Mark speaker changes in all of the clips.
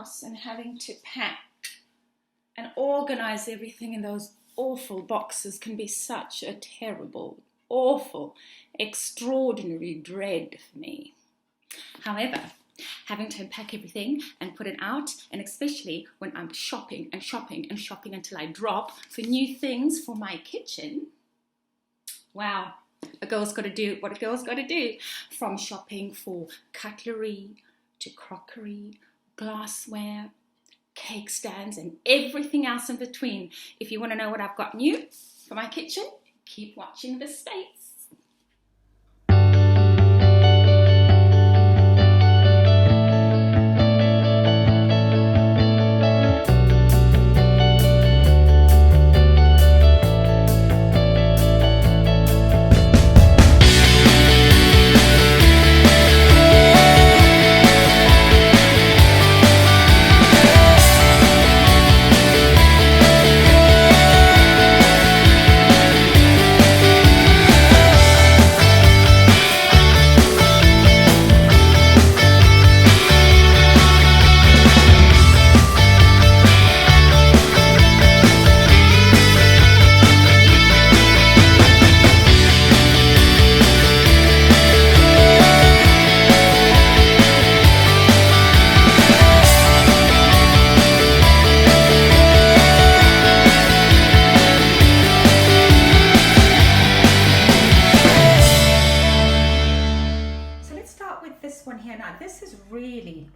Speaker 1: house and having to pack and organize everything in those awful boxes can be such a terrible, awful, extraordinary dread for me. However, having to unpack everything and put it out, and especially when I'm shopping and shopping and shopping until I drop for new things for my kitchen, wow, a girl's got to do what a girl's got to do. From shopping for cutlery to crockery, glassware, cake stands, and everything else in between. If you want to know what I've got new for my kitchen, keep watching this space.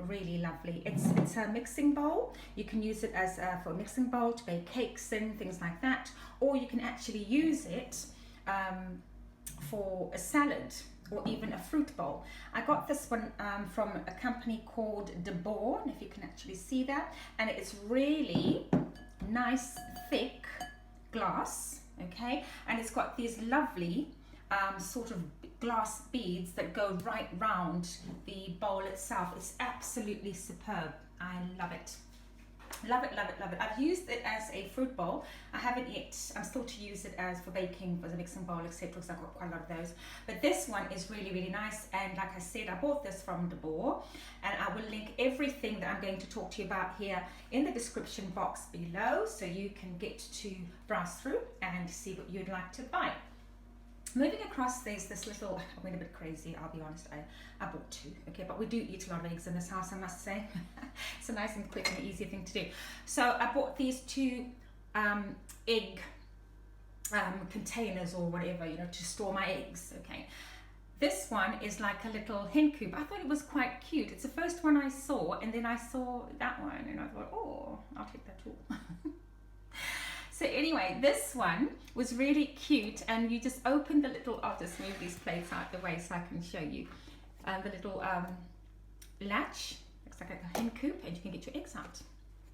Speaker 1: Really lovely. It's a mixing bowl. You can use it as for a mixing bowl to bake cakes in, things like that, or you can actually use it for a salad or even a fruit bowl. I got this one from a company called De Boer, if you can actually see that, and it's really nice thick glass, okay, and it's got these lovely sort of glass beads that go right round the bowl itself. It's absolutely superb. I love it. Love it, love it, love it. I've used it as a fruit bowl. I haven't yet. I'm still to use it as for baking, as a mixing bowl, etc. because I've got quite a lot of those. But this one is really, really nice. And like I said, I bought this from De Boer, and I will link everything that I'm going to talk to you about here in the description box below, so you can get to browse through and see what you'd like to buy. Moving across, there's this little, I went a bit crazy, I'll be honest, I bought two, okay, but we do eat a lot of eggs in this house, I must say. It's a nice and quick and easy thing to do. So I bought these two egg containers or whatever, you know, to store my eggs, okay. This one is like a little hen coop. I thought it was quite cute. It's the first one I saw, and then I saw that one, and I thought, oh, I'll take that too. So anyway, this one was really cute, and you just open the little, I'll just move these plates out the way so I can show you, the little latch, looks like a hen coop, and you can get your eggs out.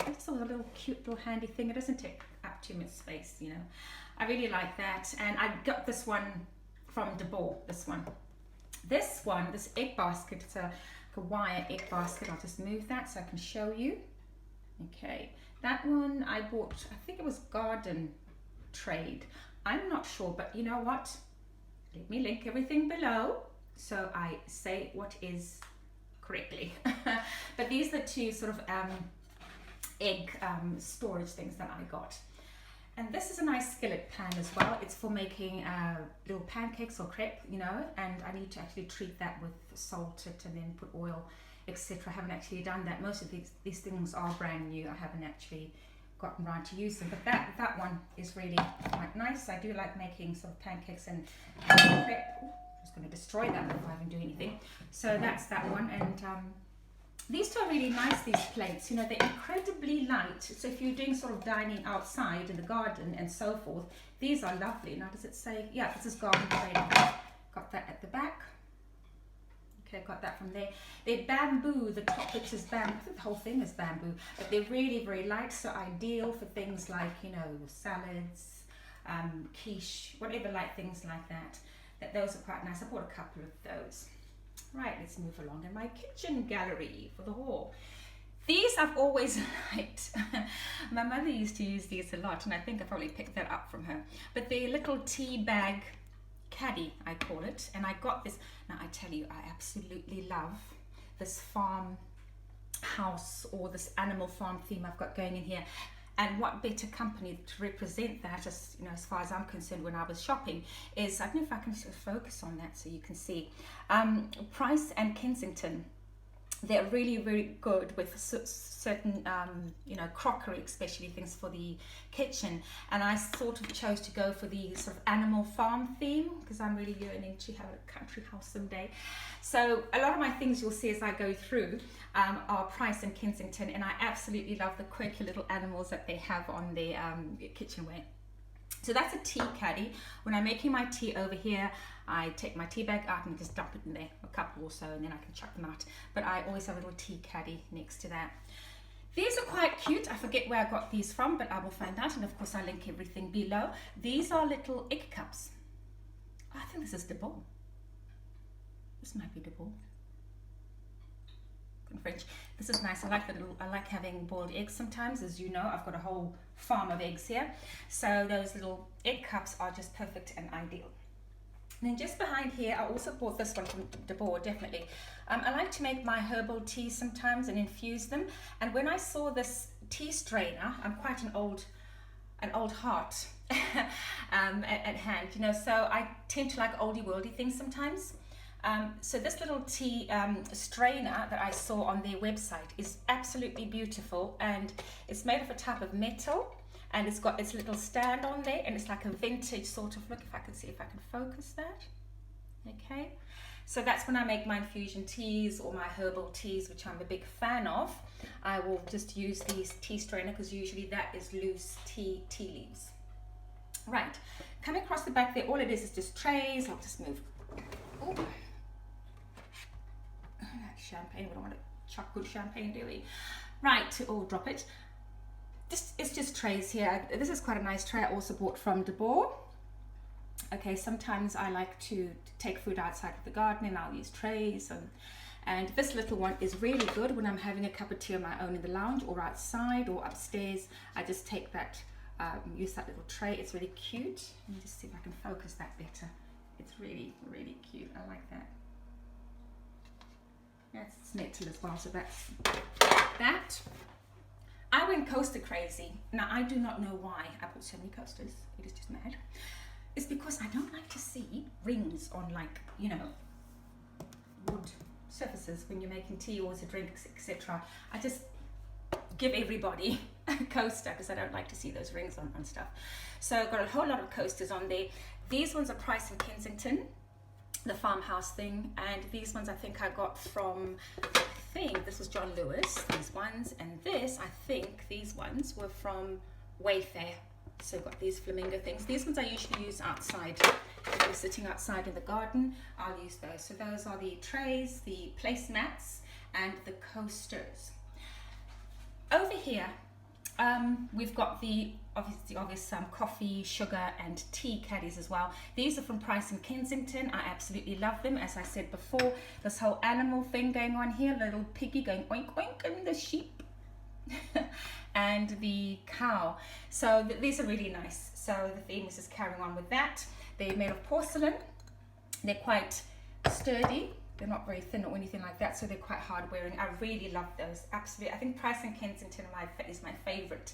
Speaker 1: I just thought it was a little cute little handy thing. It doesn't take up too much space, you know. I really like that, and I got this one from De Boer, this one. This one, this egg basket, it's a wire egg basket. I'll just move that so I can show you. Okay. That one I bought, I think it was Garden Trade. I'm not sure, but you know what? Let me link everything below so I say what is correctly. But these are the two sort of egg storage things that I got. And this is a nice skillet pan as well. It's for making little pancakes or crepe, you know, and I need to actually treat that with salt it and then put oil, etc. I haven't actually done that. Most of these things are brand new. I haven't actually gotten around to use them, but that one is really quite nice. I do like making sort of pancakes and crepe. I'm just going to destroy that before I even do anything. So that's that one, and these two are really nice, these plates. You know, they're incredibly light. So if you're doing sort of dining outside in the garden and so forth, these are lovely. Now, does it say? Yeah, this is Garden Trade. Got that at the back. Okay, got that from there. They're bamboo, the top bit is bamboo. I think the whole thing is bamboo, but they're really, very light, so ideal for things like, you know, salads, quiche, whatever, like things like that. Those are quite nice. I bought a couple of those. Right, let's move along in my kitchen gallery for the haul. These I've always liked. My mother used to use these a lot, and I think I probably picked that up from her. But they're little tea bag caddy, I call it, and I got this. Now I tell you, I absolutely love this farm house or this animal farm theme I've got going in here. And what better company to represent that, as you know, as far as I'm concerned, when I was shopping, is, I don't know if I can just focus on that so you can see, Price and Kensington. They're really, really good with certain, you know, crockery, especially things for the kitchen. And I sort of chose to go for the sort of animal farm theme because I'm really yearning to have a country house someday. So a lot of my things you'll see as I go through are Price and Kensington, and I absolutely love the quirky little animals that they have on their kitchenware. So that's a tea caddy. When I'm making my tea over here, I take my tea bag out and just dump it in there, a couple or so, and then I can chuck them out. But I always have a little tea caddy next to that. These are quite cute. I forget where I got these from, but I will find out. And of course, I link everything below. These are little egg cups. I think this is de boer. This might be de boer. In French. This is nice. I like having boiled eggs sometimes. As you know, I've got a whole farm of eggs here. So those little egg cups are just perfect and ideal. And then just behind here, I also bought this one from de boer, definitely. I like to make my herbal tea sometimes and infuse them. And when I saw this tea strainer, I'm quite an old heart at hand, you know, so I tend to like oldie worldy things sometimes. So this little tea strainer that I saw on their website is absolutely beautiful, and it's made of a type of metal, and it's got its little stand on there, and it's like a vintage sort of look. If I can see if I can focus that. Okay, so that's when I make my infusion teas or my herbal teas, which I'm a big fan of. I will just use these tea strainer because usually that is loose tea leaves. Right, coming across the back there, all it is just trays. I'll just move. Ooh. Champagne, we don't want to chuck good champagne, do we? Right, or drop it. It's just trays here. This is quite a nice tray I also bought from de boer. Okay, sometimes I like to take food outside of the garden and I'll use trays, and this little one is really good when I'm having a cup of tea on my own in the lounge or outside or upstairs. I just take that, use that little tray. It's really cute. Let me just see if I can focus that better. It's really, really cute. I like that. That's metal as well, so that's that. I went coaster crazy. Now, I do not know why I bought so many coasters. It is just mad. It's because I don't like to see rings on, like, you know, wood surfaces when you're making tea or as a drink, etc. I just give everybody a coaster because I don't like to see those rings on stuff. So I've got a whole lot of coasters on there. These ones are Price and Kensington, the farmhouse thing, and these ones I think I got from, I think this was John Lewis, these ones, and this, I think these ones were from Wayfair. So I've got these flamingo things. These ones I usually use outside. If I'm sitting outside in the garden, I'll use those. So those are the trays, the placemats, and the coasters. Over here, we've got the obvious coffee, sugar, and tea caddies as well. These are from Price and Kensington. I absolutely love them. As I said before, this whole animal thing going on here, little piggy going oink oink, and the sheep and the cow. So these are really nice. So the theme is just carrying on with that. They're made of porcelain. They're quite sturdy. They're not very thin or anything like that, so they're quite hard wearing. I really love those. Absolutely. I think Price and Kensington is my favorite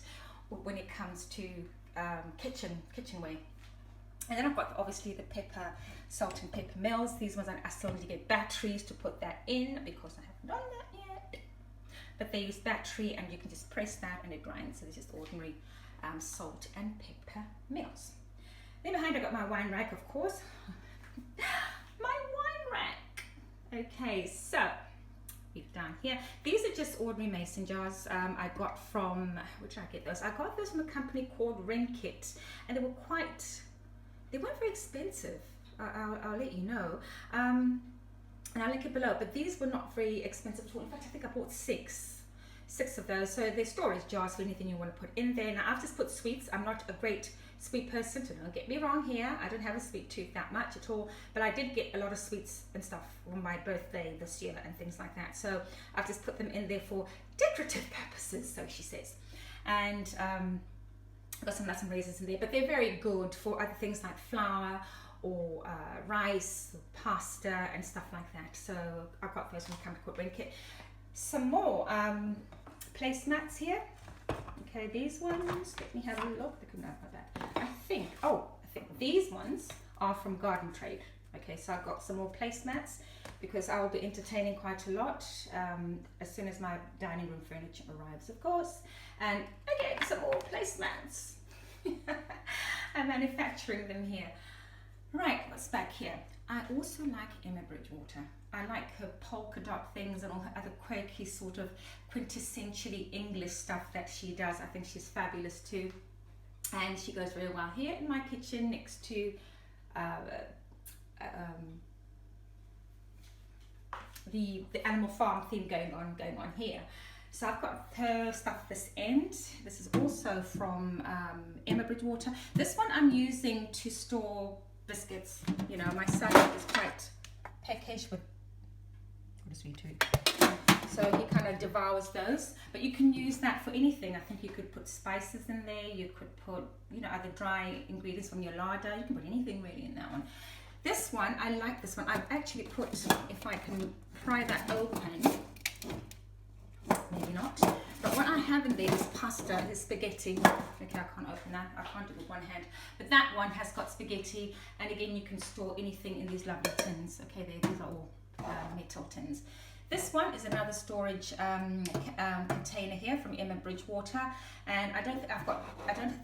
Speaker 1: when it comes to kitchenware. And then I've got obviously the pepper, salt and pepper mills. These ones I still need to get batteries to put that in because I haven't done that yet. But they use battery and you can just press that and it grinds. So it's just ordinary salt and pepper mills. Then behind I got my wine rack, of course. My wine rack. Okay, so down here, these are just ordinary mason jars I got from, where did I get those? I got those from a company called Kit, and they weren't very expensive. I'll let you know, and I'll link it below, but these were not very expensive at all. In fact, I think I bought six of those. So they're storage jars for anything you want to put in there. Now I've just put sweets. I'm not a great sweet person, so don't get me wrong here. I don't have a sweet tooth that much at all, but I did get a lot of sweets and stuff on my birthday this year and things like that. So I've just put them in there for decorative purposes, so she says. And I've got some nuts and raisins in there, but they're very good for other things like flour or rice or pasta and stuff like that. So I got those from a company called Kit. some more placemats here. Okay, these ones, let me have a look. They couldn't have that. I think these ones are from Garden Trade. Okay, so I've got some more placemats because I will be entertaining quite a lot as soon as my dining room furniture arrives, of course. And again, some more placemats. I'm manufacturing them here. Right, what's back here? I also like Emma Bridgewater. I like her polka dot things and all her other quirky sort of quintessentially English stuff that she does. I think she's fabulous too. And she goes very well here in my kitchen next to the animal farm theme going on here. So I've got her stuff this end. This is also from Emma Bridgewater. This one I'm using to store biscuits. You know, my son is quite peckish with what is sweet tooth. So he kind of devours those. But you can use that for anything. I think you could put spices in there. You could put, you know, other dry ingredients from your larder. You can put anything really in that one. This one, I like this one. I've actually put, if I can pry that open, maybe not. But what I have in there is pasta, is spaghetti. Okay, I can't open that. I can't do it with one hand. But that one has got spaghetti. And again, you can store anything in these lovely tins. Okay, these are all metal tins. This one is another storage container here from Emma Bridgewater, and I don't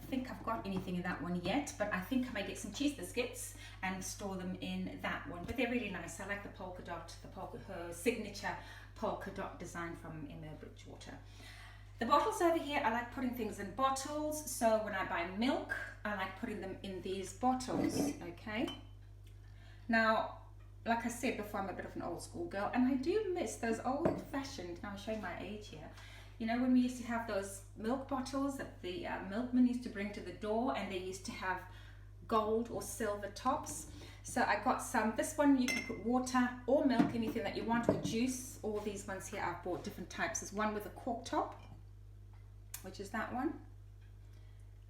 Speaker 1: think I've got anything in that one yet, but I think I may get some cheese biscuits and store them in that one. But they're really nice. I like the polka dot, her signature polka dot design from Emma Bridgewater. The bottles over here, I like putting things in bottles. So when I buy milk, I like putting them in these bottles. Okay. Now, like I said before, I'm a bit of an old school girl, and I do miss those old fashioned, now I'm showing my age here, you know, when we used to have those milk bottles that the milkman used to bring to the door, and they used to have gold or silver tops. So I got some. This one you can put water or milk, anything that you want, or juice. All these ones here I've bought different types. There's one with a cork top, which is that one.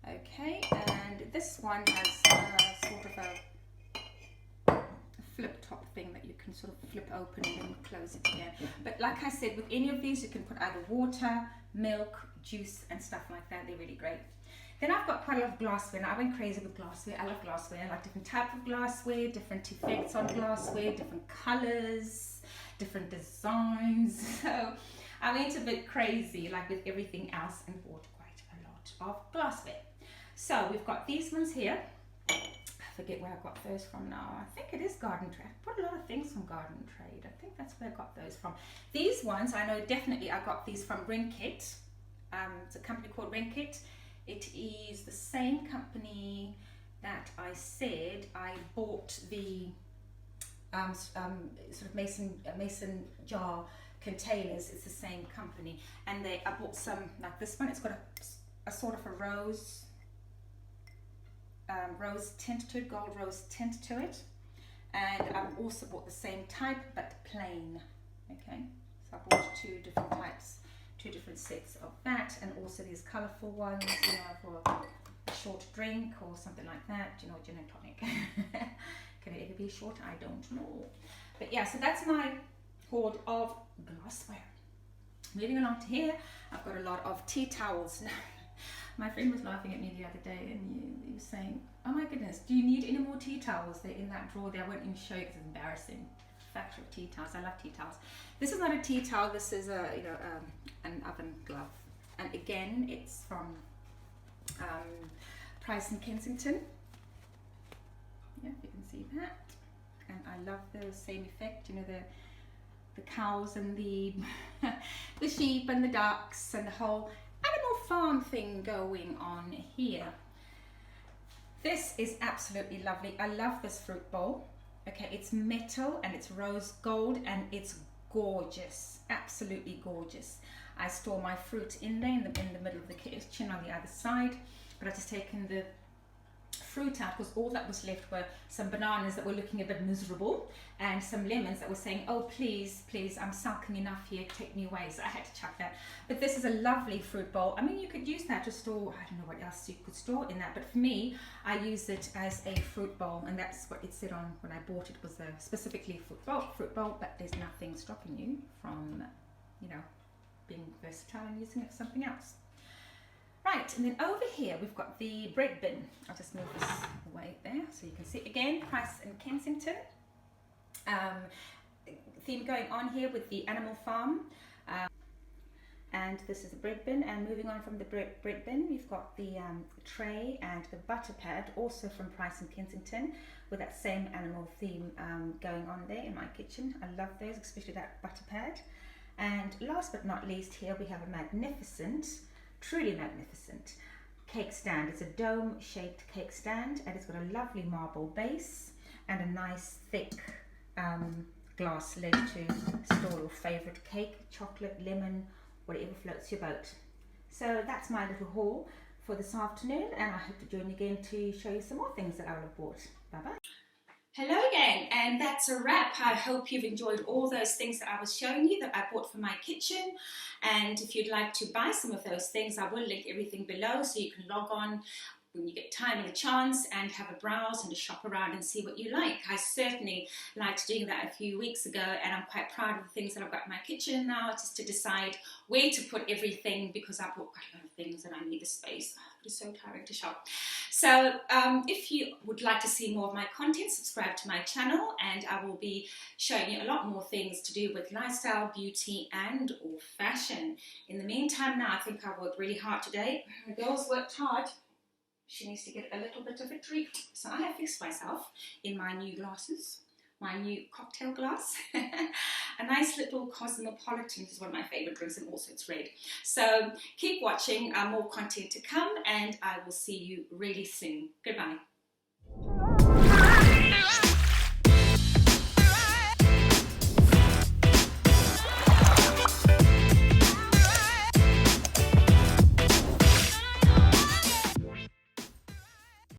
Speaker 1: Okay, and this one has sort of a flip top thing that you can sort of flip open and then close it again. But like I said, with any of these you can put either water, milk, juice and stuff like that. They're really great. Then I've got quite a lot of glassware. Now I went crazy with glassware. I love glassware. I like different types of glassware, different effects on glassware, different colors, different designs. So I went a bit crazy like with everything else and bought quite a lot of glassware. So we've got these ones here. I forget where I got those from now. I think it is Garden Trade. I bought a lot of things from Garden Trade. I think that's where I got those from. These ones, I know definitely I got these from Rinkit. It's a company called Rinkit. It is the same company that I said I bought the sort of mason jar containers. It's the same company. And I bought some, like this one. It's got a sort of a rose tint to it, gold rose tint to it, and I've also bought the same type but plain. Okay, so I bought two different types, two different sets of that, and also these colourful ones, you know, for a short drink or something like that, you know, gin and tonic. Can it ever be short? I don't know. But yeah, so that's my hoard of glassware. Moving along to here, I've got a lot of tea towels. My friend was laughing at me the other day, and he was saying, "Oh my goodness, do you need any more tea towels? They're in that drawer there. I won't even show you because it's embarrassing." Factory of tea towels. I love tea towels. This is not a tea towel. This is a an oven glove, and again, it's from Price in Kensington. Yeah, you can see that, and I love the same effect. You know, the cows and the the sheep and the ducks and the whole animal farm thing going on here. This is absolutely lovely. I love this fruit bowl. Okay, it's metal and it's rose gold and it's gorgeous, absolutely gorgeous. I store my fruit in there in the middle of the kitchen on the other side, but I've just taken the fruit out because all that was left were some bananas that were looking a bit miserable and some lemons that were saying, "Oh please, please, I'm sulking enough here, take me away." So I had to chuck that. But this is a lovely fruit bowl. I mean, you could use that to store, I don't know what else you could store in that, but for me, I use it as a fruit bowl, and that's what it said on when I bought it, was a specifically fruit bowl, but there's nothing stopping you from you know, being versatile and using it for something else. Right, and then over here we've got the bread bin. I'll just move this away there so you can see again, Price in Kensington. Theme going on here with the animal farm. And this is the bread bin, and moving on from the bread bin, we've got the tray and the butter pad, also from Price in Kensington, with that same animal theme going on there in my kitchen. I love those, especially that butter pad. And last but not least, here we have a magnificent, truly magnificent cake stand. It's a dome-shaped cake stand, and it's got a lovely marble base and a nice thick glass lid to store your favourite cake, chocolate, lemon, whatever floats your boat. So that's my little haul for this afternoon, and I hope to join you again to show you some more things that I will have bought. Bye bye. Hello again, and that's a wrap. I hope you've enjoyed all those things that I was showing you that I bought for my kitchen. And if you'd like to buy some of those things, I will link everything below so you can log on when you get time and a chance and have a browse and a shop around and see what you like. I certainly liked doing that a few weeks ago, and I'm quite proud of the things that I've got in my kitchen now, just to decide where to put everything, because I bought quite a lot of things and I need the space. It's so tiring to shop. So if you would like to see more of my content, subscribe to my channel, and I will be showing you a lot more things to do with lifestyle, beauty and or fashion. In the meantime now, I think I worked really hard today. The girls worked hard. She needs to get a little bit of a treat. So I have fixed myself in my new glasses, my new cocktail glass. A nice little Cosmopolitan, this is one of my favourite drinks, and also it's red. So keep watching, more content to come, and I will see you really soon. Goodbye.